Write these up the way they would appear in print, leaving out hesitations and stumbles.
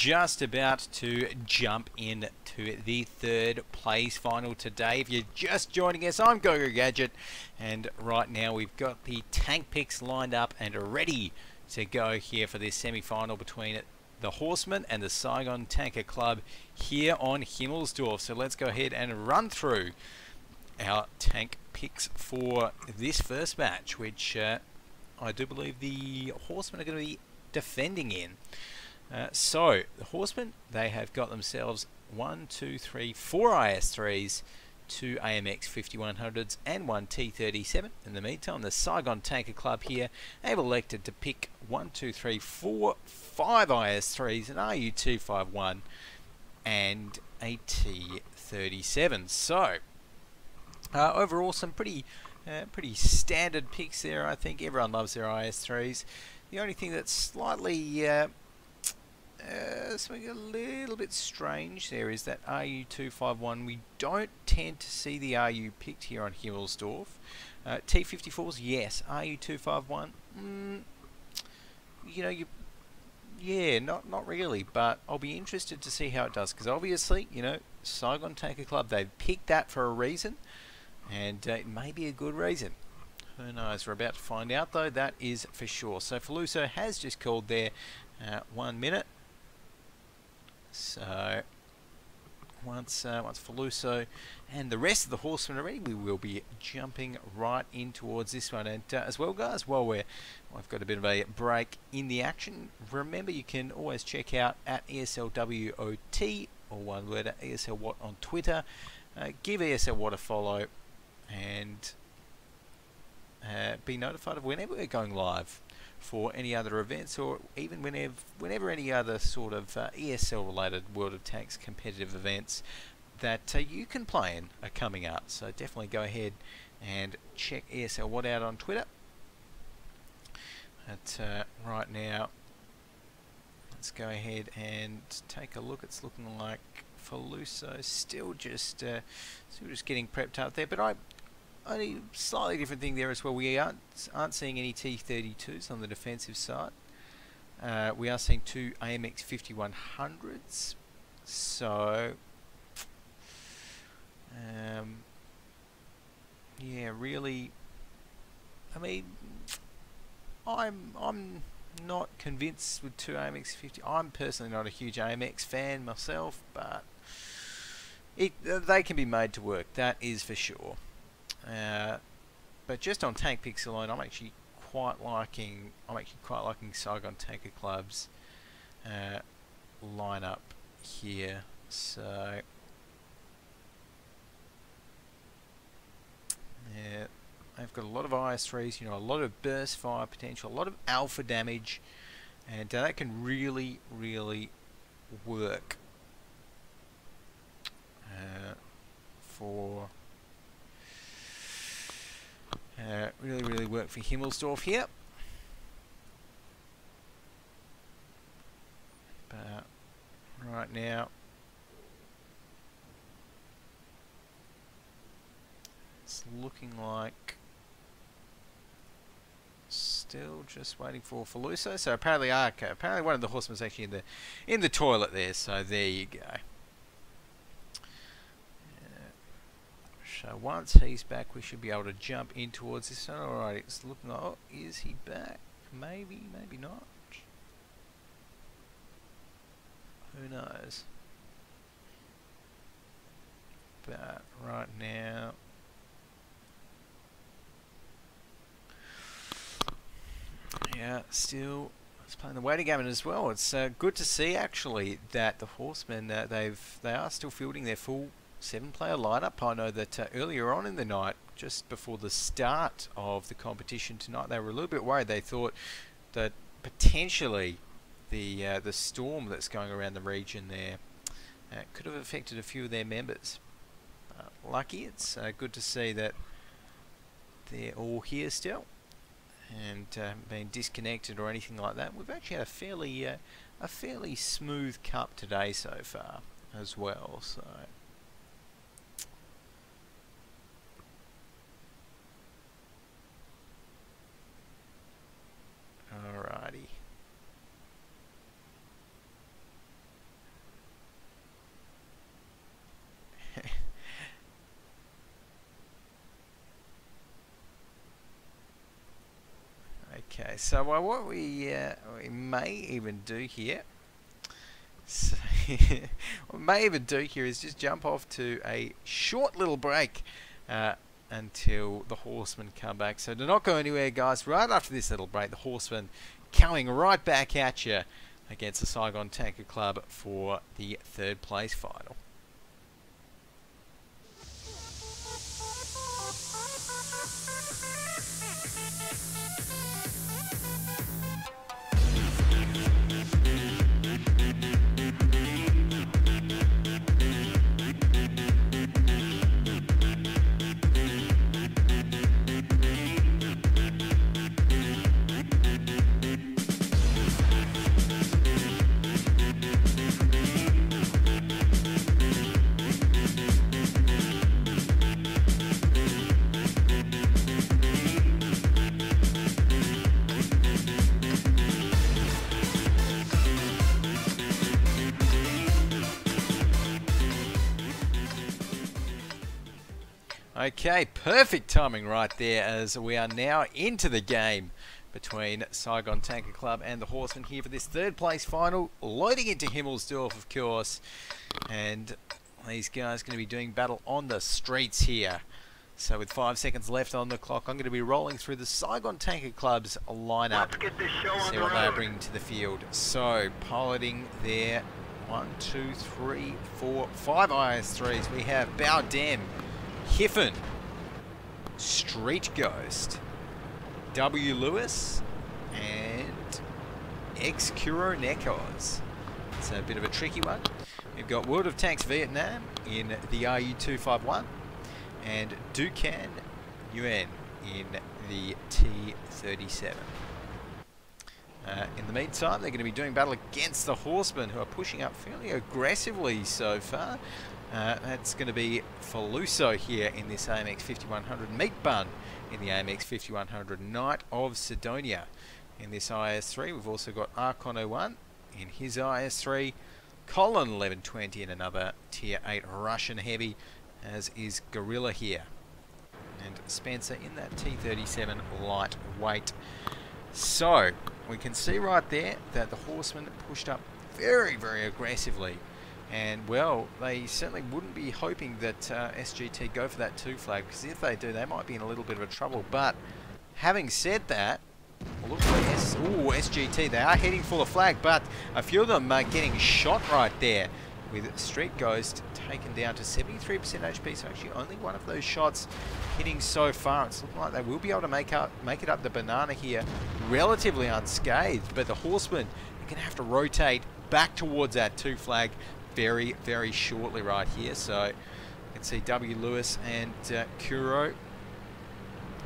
just about to jump in to the third place final today. If you're just joining us, I'm Go4WoT, and right now we've got the tank picks lined up and ready to go here for this semi-final between the Horsemen and the Saigon Tanker Club here on Himmelsdorf. So let's go ahead and run through our tank picks for this first match, which I do believe the Horsemen are going to be defending in. So the Horsemen, they have got themselves 4 IS3s, 2 AMX 5100s and 1 T37. In the meantime, the Saigon Tanker Club here have elected to pick 5 IS3s, an RU251 and a T37. So overall, some pretty standard picks there. I think everyone loves their IS3s. The only thing that's slightly something a little bit strange there is that RU251. We don't tend to see the RU picked here on Himmelsdorf. T54s, yes. RU251, yeah, not really. But I'll be interested to see how it does, because obviously, Saigon Tanker Club, they've picked that for a reason, and it may be a good reason. Who knows? We're about to find out, though. That is for sure. So Faluso has just called there 1 minute. So once Faluso and the rest of the Horsemen are ready, we will be jumping right in towards this one. And as well, guys, while we've got a bit of a break in the action, remember you can always check out at ESL WoT, or one word, at ESL WoT on Twitter. Give ESL WoT a follow and be notified of whenever we're going live for any other events, or even whenever any other sort of ESL related World of Tanks competitive events that you can play in are coming up. So definitely go ahead and check ESL WoT out on Twitter. But right now, let's go ahead and take a look. It's looking like Faluso still just getting prepped up there, but only slightly different thing there as well. We aren't seeing any T32s on the defensive side. We are seeing 2 AMX 5100s. So yeah, really, I mean, I'm not convinced with 2 AMX 50. I'm personally not a huge AMX fan myself, but they can be made to work. That is for sure. But just on tank picks alone, I'm actually quite liking Saigon Tanker Club's lineup here. So yeah, they've got a lot of IS3s, a lot of burst fire potential, a lot of alpha damage, and that can really work for. Really work for Himmelsdorf here. But right now, it's looking like still just waiting for Faluso. So apparently one of the Horsemen is actually in the toilet there. So there you go. So once he's back, we should be able to jump in towards this one. Alright, it's looking like, oh, is he back? Maybe not. Who knows? But right now, yeah, still it's playing the waiting game as well. It's good to see actually that the Horsemen they are still fielding their full 7-player lineup. I know that earlier on in the night, just before the start of the competition tonight, they were a little bit worried. They thought that potentially the storm that's going around the region there could have affected a few of their members. Lucky, it's good to see that they're all here still and been disconnected or anything like that. We've actually had a fairly smooth cup today so far as well. So. Alrighty. Okay, so what we may even do here, so what we may even do here is just jump off to a short little break until the Horsemen come back. So do not go anywhere, guys. Right after this little break, the Horsemen coming right back at you against the Saigon Tanker Club for the third place final. Okay, perfect timing right there as we are now into the game between Saigon Tanker Club and the Horsemen here for this third place final, loading into Himmelsdorf, of course, and these guys are going to be doing battle on the streets here. So with 5 seconds left on the clock, I'm going to be rolling through the Saigon Tanker Club's lineup, see what they're bringing to the field. So piloting there, 1, 2, 3, 4, 5 IS-3s. We have Baudem, Hiffen, Street Ghost, W. Lewis, and X-Kuro Nekos. It's a bit of a tricky one. We've got World of Tanks Vietnam in the RU-251 and Ducan Nguyen in the T-37. In the meantime, they're going to be doing battle against the Horsemen, who are pushing up fairly aggressively so far. That's going to be Faluso here in this AMX 5100, Meat Bun in the AMX 5100, Knight of Sidonia in this IS-3. We've also got Archon 01 in his IS-3, Colin 1120 in another Tier 8 Russian Heavy, as is Gorilla here, and Spencer in that T-37 lightweight. So we can see right there that the Horsemen pushed up very, very aggressively. And, well, they certainly wouldn't be hoping that SGT go for that 2 flag, because if they do, they might be in a little bit of a trouble. But, having said that, look at SGT, they are heading for the flag, but a few of them are getting shot right there, with Street Ghost taken down to 73% HP, so actually only one of those shots hitting so far. It's looking like they will be able to make it up the banana here relatively unscathed, but the Horsemen are going to have to rotate back towards that 2 flag very, very shortly right here. So you can see W. Lewis and Kuro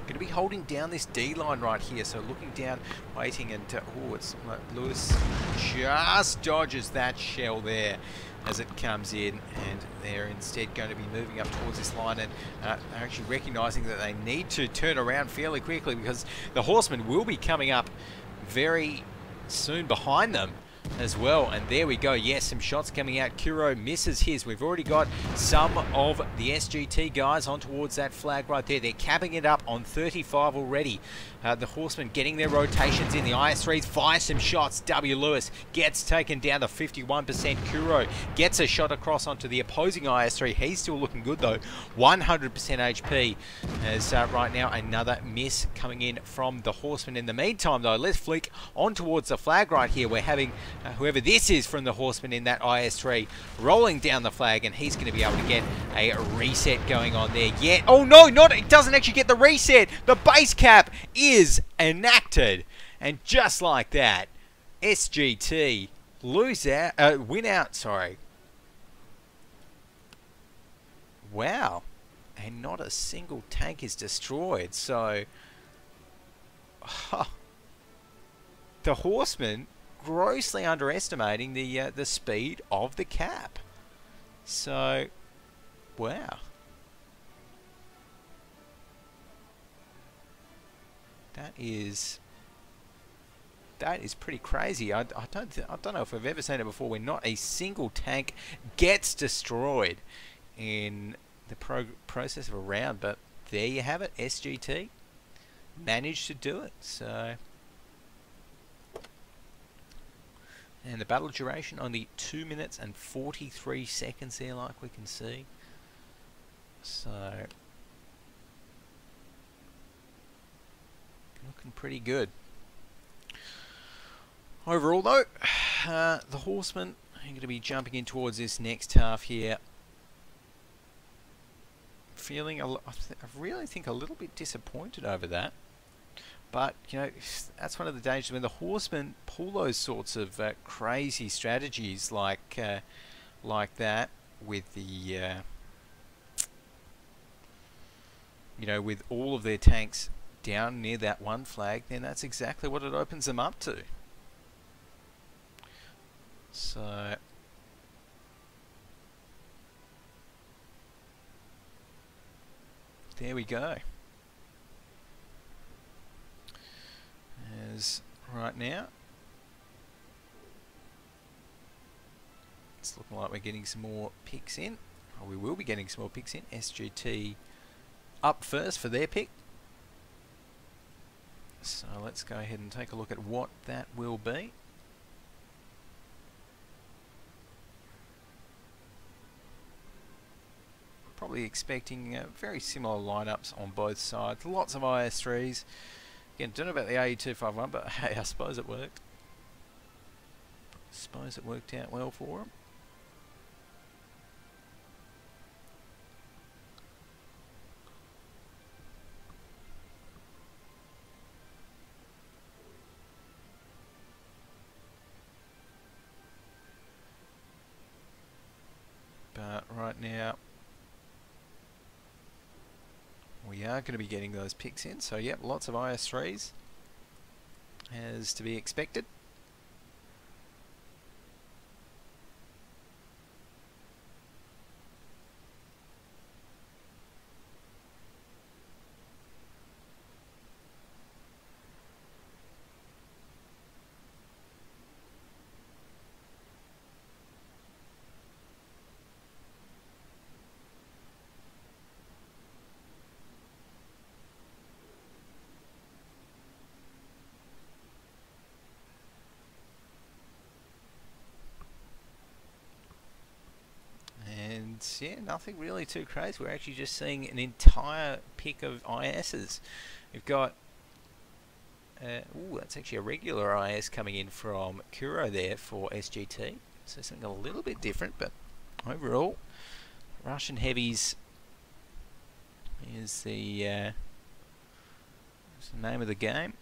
going to be holding down this D line right here. So looking down, waiting, and it's like Lewis just dodges that shell there as it comes in, and they're instead going to be moving up towards this line, and they're actually recognizing that they need to turn around fairly quickly, because the Horsemen will be coming up very soon behind them as well. And there we go, yes, some shots coming out. Kuro misses his. We've already got some of the SGT guys on towards that flag right there. They're capping it up on 35 already. The Horsemen getting their rotations in. The IS-3s fire some shots. W. Lewis gets taken down to 51%. Kuro gets a shot across onto the opposing IS-3. He's still looking good though, 100% HP. As right now another miss coming in from the Horsemen. In the meantime though, let's flick on towards the flag right here. We're having whoever this is from the Horsemen in that IS-3 rolling down the flag, and he's going to be able to get a reset going on there. Yet, oh no, it doesn't actually get the reset. The base cap is enacted, and just like that, SGT win out. Sorry. Wow, and not a single tank is destroyed. So, the Horsemen grossly underestimating the speed of the cap. So, wow. That is pretty crazy. I don't know if I've ever seen it before where not a single tank gets destroyed in the process of a round, but there you have it. SGT managed to do it. So And the battle duration only 2 minutes and 43 seconds there, like we can see. So looking pretty good. Overall though, the Horsemen are going to be jumping in towards this next half here. Feeling, I really think a little bit disappointed over that. But, you know, that's one of the dangers when the Horsemen pull those sorts of crazy strategies like that with the, you know, with all of their tanks down near that one flag, then that's exactly what it opens them up to. So there we go. As right now, it's looking like we're getting some more picks in. Or we will be getting some more picks in. SGT up first for their pick. So let's go ahead and take a look at what that will be. Probably expecting very similar lineups on both sides. Lots of IS3s. Again, don't know about the AE251, but hey, I suppose it worked. Suppose it worked out well for them. But right now, we are going to be getting those picks in. So, yep, lots of IS3s, as to be expected. Yeah, nothing really too crazy. We're actually just seeing an entire pick of ISs. We've got ooh, that's actually a regular IS coming in from Kuro there for SGT. So something a little bit different, but overall, Russian heavies is the name of the game.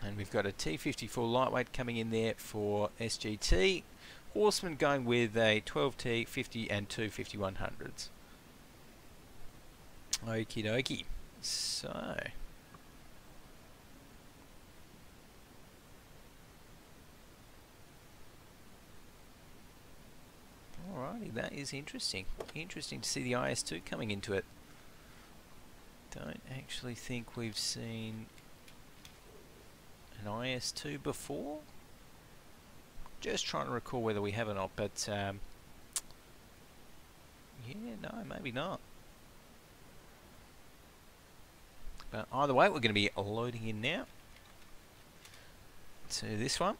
And we've got a T54 lightweight coming in there for SGT. Horsemen going with a 12T, 50 and two 5100s. Okie dokie. So alrighty, that is interesting. Interesting to see the IS-2 coming into it. Don't actually think we've seen an IS-2 before. Just trying to recall whether we have or not, but yeah, no, maybe not. But either way, we're going to be loading in now to this one.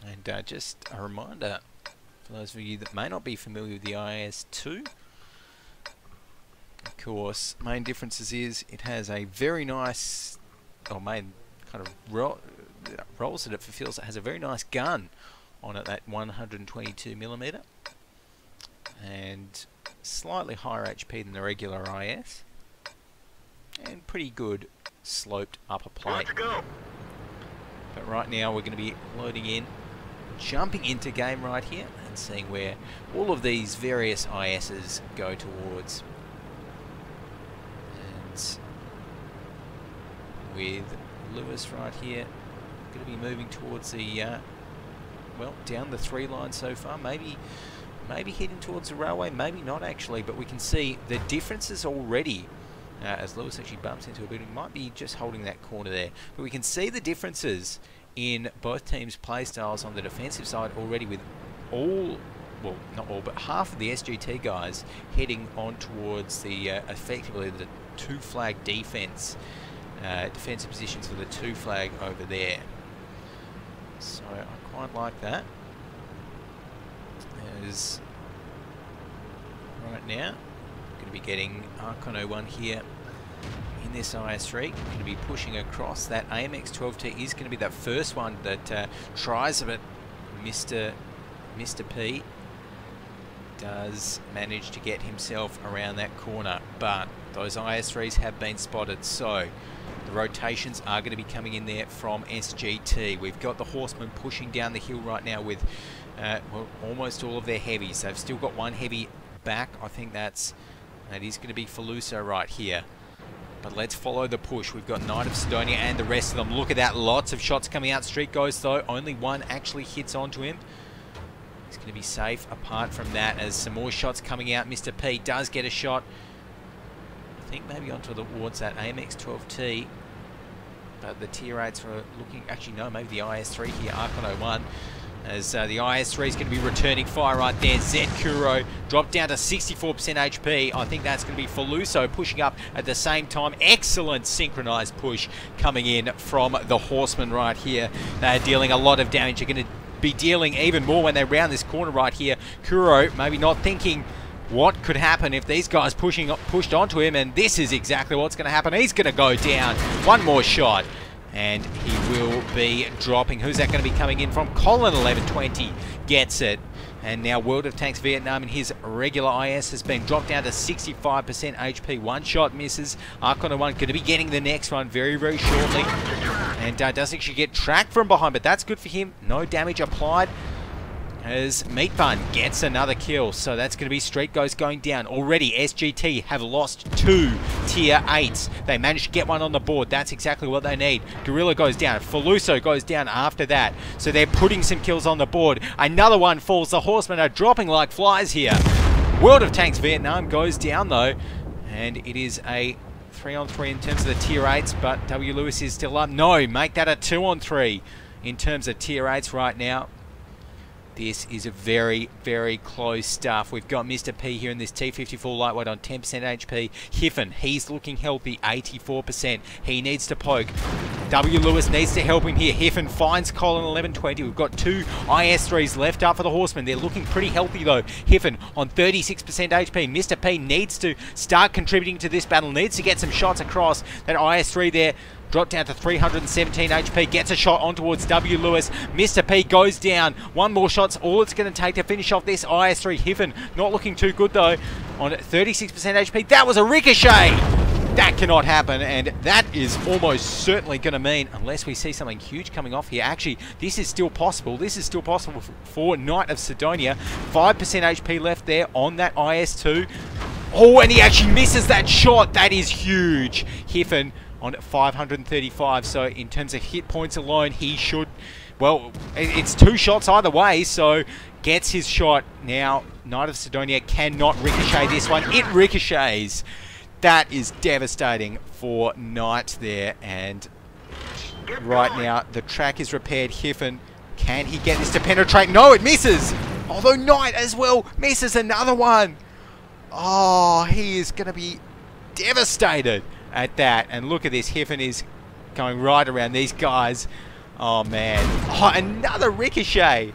And just a reminder for those of you that may not be familiar with the IS-2, of course, main differences is it has a very nice, or main kind of roles that it fulfills. It has a very nice gun on it, that 122mm, and slightly higher HP than the regular IS, and pretty good sloped upper plate. Let's go. But right now we're going to be loading in, jumping into game right here, and seeing where all of these various ISs go towards. And with Lewis right here, going to be moving towards the well, down the 3 line so far. Maybe maybe heading towards the railway, maybe not actually, but we can see the differences already. As Lewis actually bumps into a building, might be just holding that corner there, but we can see the differences in both teams' play styles on the defensive side already, with all, well, not all, but half of the SGT guys heading on towards the effectively the two flag defense, defensive positions for the two flag over there. So I quite like that. As right now, going to be getting Archon 01 here in this IS3. Going to be pushing across. That AMX 12T is going to be that first one that tries, but Mr. P does manage to get himself around that corner, but those IS3s have been spotted, so the rotations are going to be coming in there from SGT. We've got the Horsemen pushing down the hill right now with well, almost all of their heavies. They've still got one heavy back. I think that is going to be Faluso right here. But let's follow the push. We've got Knight of Sidonia and the rest of them. Look at that, lots of shots coming out. Street Ghost though, only one actually hits onto him. He's going to be safe apart from that, as some more shots coming out. Mr. P does get a shot, I think maybe onto towards that AMX 12T. But the tier 8s are looking, actually no, maybe the IS3 here, Archon 01. As the IS3 is going to be returning fire right there. Zed Kuro dropped down to 64% HP. I think that's going to be Faluso pushing up at the same time. Excellent synchronized push coming in from the Horsemen right here. They're dealing a lot of damage. They're going to be dealing even more when they round this corner right here. Kuro maybe not thinking what could happen if these guys pushed onto him, and this is exactly what's going to happen. He's going to go down. One more shot, and he will be dropping. Who's that going to be coming in from? Colin 1120 gets it. And now World of Tanks Vietnam in his regular IS has been dropped down to 65% HP. One shot misses. Archon 01 going to be getting the next one very, very shortly. And does actually get tracked from behind, but that's good for him. No damage applied. As Meat Bun gets another kill. So that's going to be Street Ghost going down. Already SGT have lost 2 tier 8s. They managed to get one on the board. That's exactly what they need. Gorilla goes down. Faluso goes down after that. So they're putting some kills on the board. Another one falls. The Horsemen are dropping like flies here. World of Tanks Vietnam goes down though. And it is a 3-on-3 in terms of the tier 8s. But W. Lewis is still up. No, make that a 2-on-3 in terms of tier 8s right now. This is a very, very close stuff. We've got Mr. P here in this T54 lightweight on 10% HP. Hiffen, he's looking healthy, 84%. He needs to poke. W. Lewis needs to help him here. Hiffen finds Colin 1120. We've got 2 IS3s left up for the Horsemen. They're looking pretty healthy though. Hiffen on 36% HP. Mr. P needs to start contributing to this battle. Needs to get some shots across. That IS3 there dropped down to 317 HP, gets a shot on towards W. Lewis. Mr. P goes down. One more shot's all it's going to take to finish off this IS3. Hiffen not looking too good though on 36% HP. That was a ricochet! That cannot happen, and that is almost certainly going to mean, unless we see something huge coming off here. Actually, this is still possible. This is still possible for Knight of Sidonia. 5% HP left there on that IS2. Oh, and he actually misses that shot. That is huge. Hiffen on 535, so in terms of hit points alone, he should, well, it's 2 shots either way, so gets his shot. Now, Knight of Sidonia cannot ricochet this one. It ricochets. That is devastating for Knight there, and right now, the track is repaired. Hiffen, can he get this to penetrate? No, it misses! Although Knight as well misses another one. Oh, he is going to be devastated at that. And look at this, Hiffen is going right around these guys. Oh man, oh, another ricochet.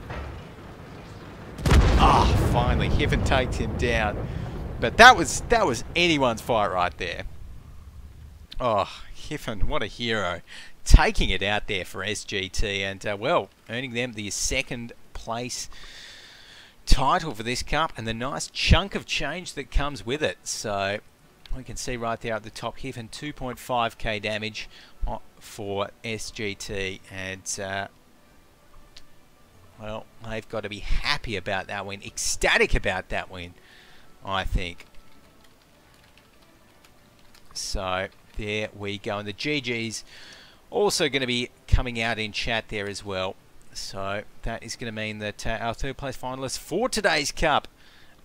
Oh, finally Hiffen takes him down. But that was anyone's fight right there. Oh, Hiffen, what a hero, taking it out there for SGT, and well, earning them the 2nd place title for this cup and the nice chunk of change that comes with it. So we can see right there at the top, Hiffen 2.5k damage for SGT, and well, they've got to be happy about that win, ecstatic about that win, I think. So there we go, and the GG's also going to be coming out in chat there as well. So that is going to mean that our third place finalists for today's Cup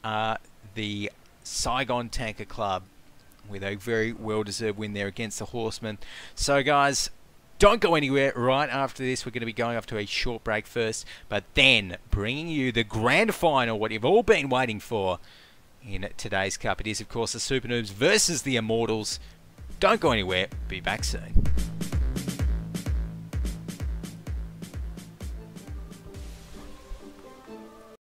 are the Saigon Tanker Club, with a very well-deserved win there against the Horsemen. So guys, don't go anywhere. Right after this, we're going to be going off to a short break first, but then bringing you the grand final, what you've all been waiting for in today's Cup. It is, of course, the Super Noobs versus the Immortals. Don't go anywhere. Be back soon.